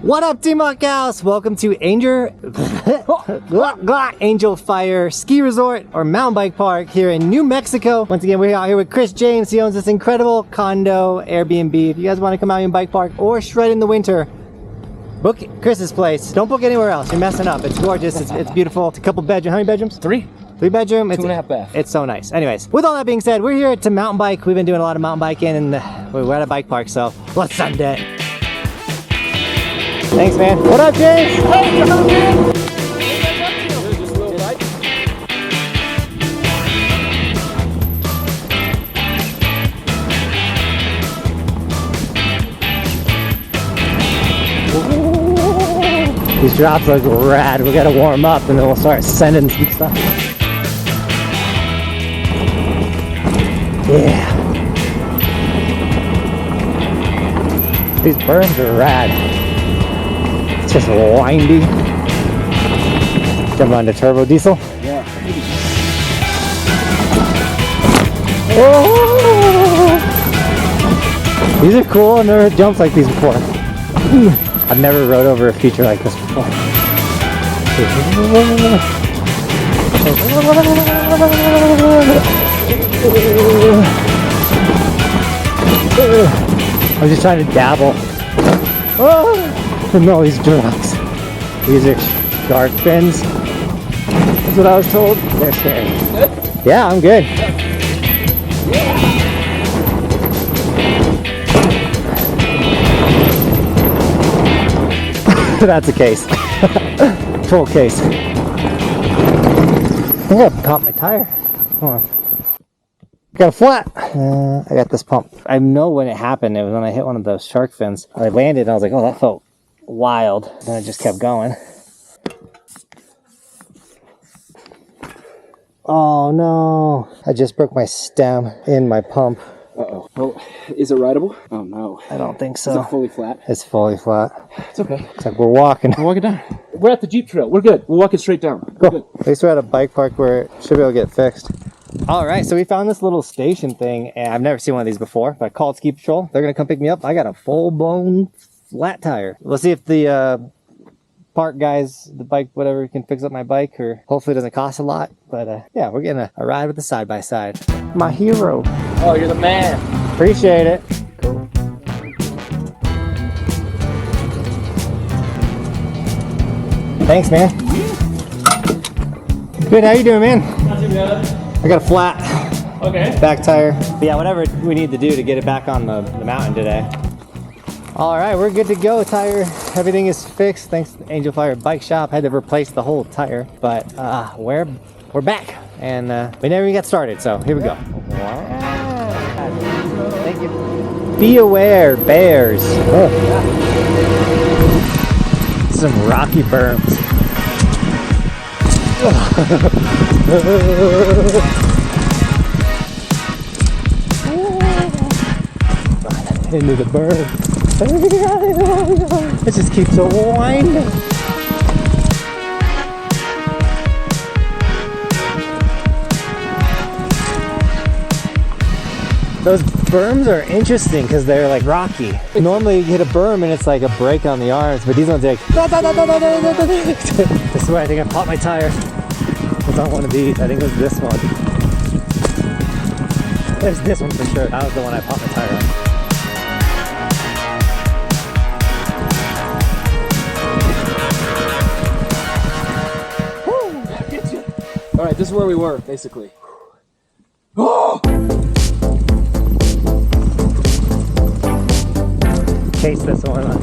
What up, Team Buckhouse? Welcome to Angel Fire Ski Resort or Mountain Bike Park here in New Mexico. Once again, we're out here with Chris James. He owns this incredible condo Airbnb. If you guys want to come out in bike park or shred in the winter, book Chris's place. Don't book anywhere else. You're messing up. It's gorgeous. It's beautiful. It's a couple bedrooms. How many bedrooms? Three bedroom. 2.5 bath. It's so nice. Anyways, with all that being said, we're here to mountain bike. We've been doing a lot of mountain biking and we're at a bike park, so let's send it. Thanks, man. What up, James? Hey, Johnathan! What are you guys up to? Just a little bike. These drops look rad. We gotta warm up and then we'll start sending some stuff. Yeah. These berms are rad. It's just windy. Jump onto turbo diesel. Yeah. Oh! These are cool. I've never jumped like these before. I've never rode over a feature like this before. I'm just trying to dabble. And all these drops. These are shark fins. That's what I was told. They're scary. Good? Yeah, I'm good. That's a case. Full case. I think I popped my tire. Hold on. Got a flat. I got this pump. I know when it happened. It was when I hit one of those shark fins. I landed and I was like, oh, that felt wild. Then I just kept going. Oh no. I just broke my stem in my pump. Uh-oh. Oh, is it rideable? Oh no. I don't think so. Is it fully flat? It's fully flat. It's okay. It's like we're walking. We're walking down. We're at the Jeep trail. We're good. We're walking straight down. We're good. At least we're at a bike park where it should be able to get fixed. All right, so we found this little station thing, and I've never seen one of these before, but I called Ski Patrol. They're gonna come pick me up. I got a full-blown flat tire. We'll see if the park guys, the bike, whatever, can fix up my bike, or hopefully it doesn't cost a lot. But yeah, we're getting a ride with the side-by-side. My hero. Oh, you're the man. Appreciate it. Cool. Thanks, man. Good, how you doing, man? Not too bad. I got a flat. Okay. Back tire. But yeah, whatever we need to do to get it back on the mountain today. All right, we're good to go. Tire, everything is fixed. Thanks to Angel Fire Bike Shop. Had to replace the whole tire, but we're back, and we never even got started. So here we go. Thank you. Be aware, bears. Oh. Some rocky berms. Into the berm. It just keeps winding. Those berms are interesting because they're like rocky. Normally you hit a berm and it's like a break on the arms, but these ones are like this is where I think I popped my tire. It was on one of these. I think it was this one. It was this one for sure. That was the one I popped my tire on. All right, this is where we were, basically. Oh! Chase this one on.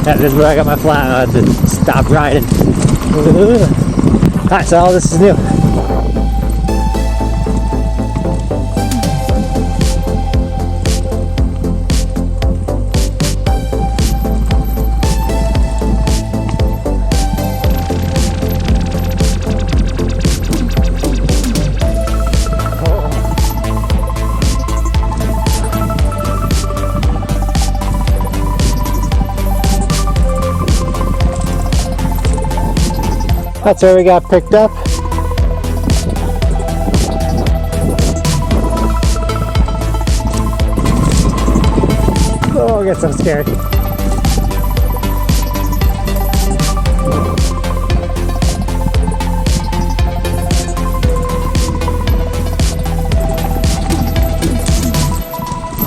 Yeah, this is where I got my flat. I had to stop riding. Alright, so all this is new. That's where we got picked up. get so scared.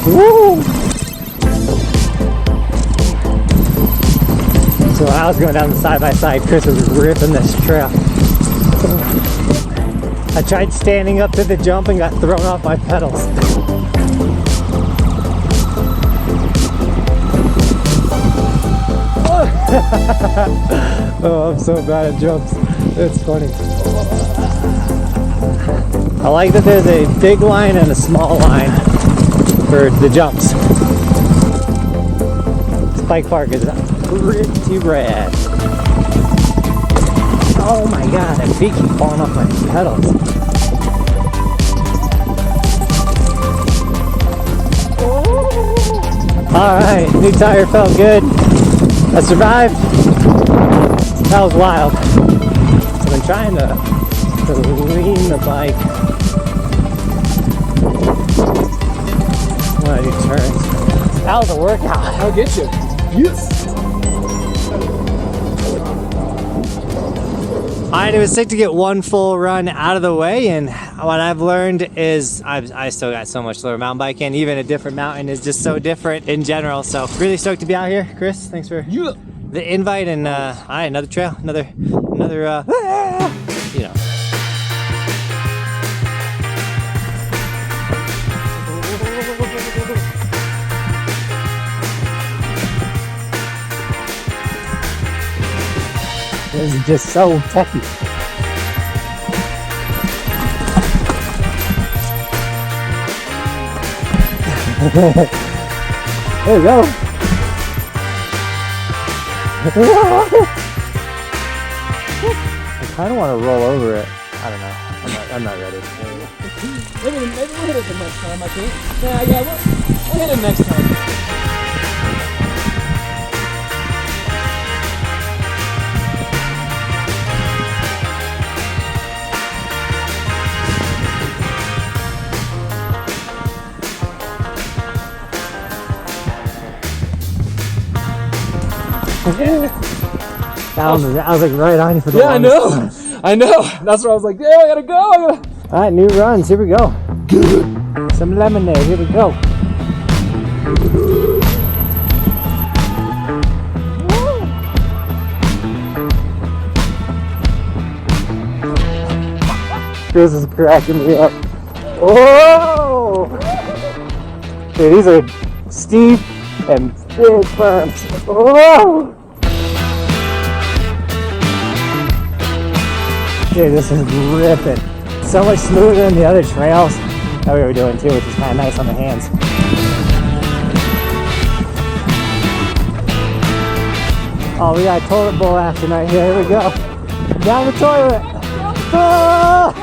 Woo! So when I was going down the side by side, Chris was ripping this trail. I tried standing up to the jump and got thrown off my pedals. Oh, I'm so bad at jumps. It's funny. I like that there's a big line and a small line for the jumps. Spike Park is pretty rad. Oh my god, my feet keep falling off my pedals. Alright, new tire felt good. I survived. That was wild. I've been trying to lean the bike when I do turns. That was a workout. I'll get you. Yes. Alright, it was sick to get one full run out of the way, and what I've learned is I still got so much to learn mountain biking. Even a different mountain is just so different in general. So really stoked to be out here. Chris, thanks for the invite, and alright, another trail, another you know. This is just so techy. There we go. I kind of want to roll over it. I don't know. I'm not ready. Maybe we'll hit it the next time, I think. Yeah, we'll hit it next time. I was like right on you for the longest time. I know. That's where I was like, yeah, I gotta go. All right, new runs. Here we go. Some lemonade. Here we go. This is cracking me up. Whoa! Dude, these are steep and big berms. Whoa! Dude, this is ripping. So much smoother than the other trails that we were doing too, which is kind of nice on the hands. Oh, we got toilet bowl action right here. Here we go. Down the toilet. Oh!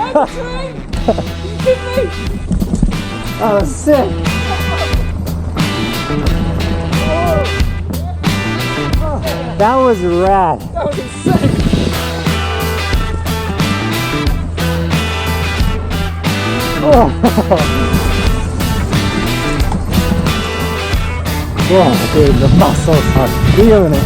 Oh, sick. That was rad. That was insane. Whoa, dude, the muscles are feeling it.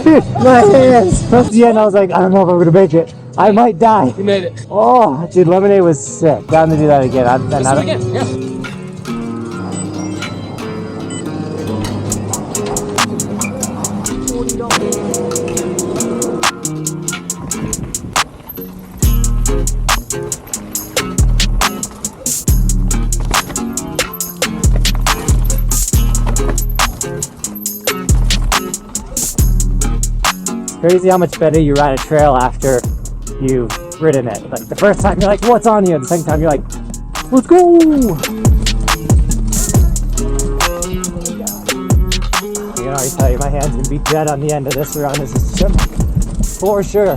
Dude, my hands. That's the end. I was like, I don't know if I'm gonna make it. I might die. You made it. Oh, dude, lemonade was sick. Down to do that again. Let's do it again. Yeah. Crazy how much better you ride a trail after you've ridden it. Like the first time you're like, what's on you? The second time you're like, let's go! I can already tell you my hands can be dead on the end of this run. This is for sure.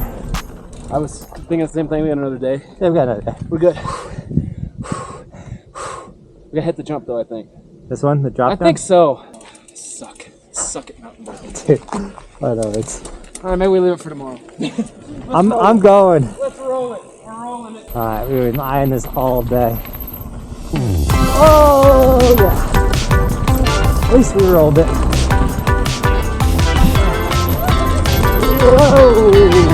I was thinking the same thing. We got another day. Yeah, we got another day. We're good. We gotta hit the jump though, I think. This one, the drop down? I think so. Suck at mountain biking. Dude, I know, it's... All right, maybe we leave it for tomorrow. I'm going. Let's roll it. We're rolling it. All right, we've been eyeing this all day. Oh, yeah. At least we rolled it. Whoa.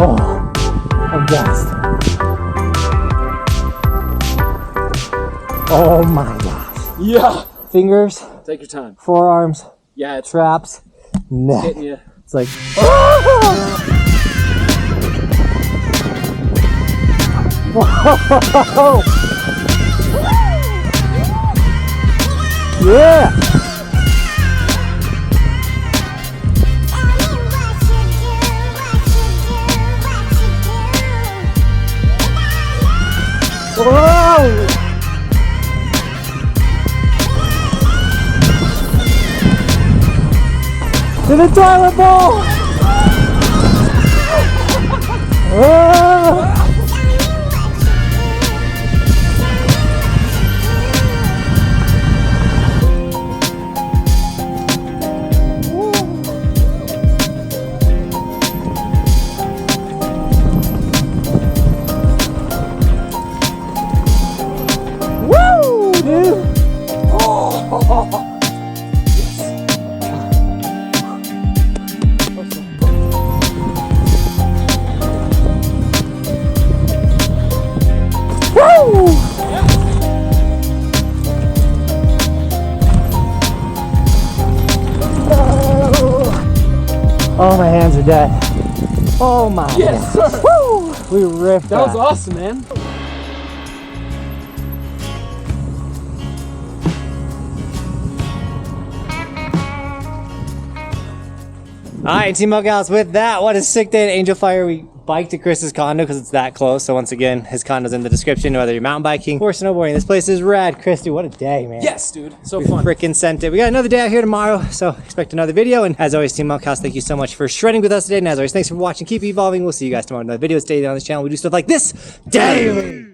Oh, I'm gassed. Oh my gosh. Yeah. Fingers, Take your time. forearms, Yeah, it's traps, neck. hitting you. It's like, whoa! Yeah! Whoa! To the toilet bowl! Whoa! Woo, dude! Oh. Woo! Oh, my hands are dead. Oh my Yes, God. sir. Woo! We ripped That was awesome, man. All right, Team Buckhouse, with that, what a sick day at Angel Fire. We biked to Chris's condo because it's that close. So once again, his condo's in the description, whether you're mountain biking or snowboarding. This place is rad. Chris, dude, what a day, man. Yes, dude. So fun. Freaking sent it. We got another day out here tomorrow, so expect another video. And as always, Team Buckhouse, thank you so much for shredding with us today. And as always, thanks for watching. Keep evolving. We'll see you guys tomorrow in another video. Stay on this channel. We do stuff like this daily.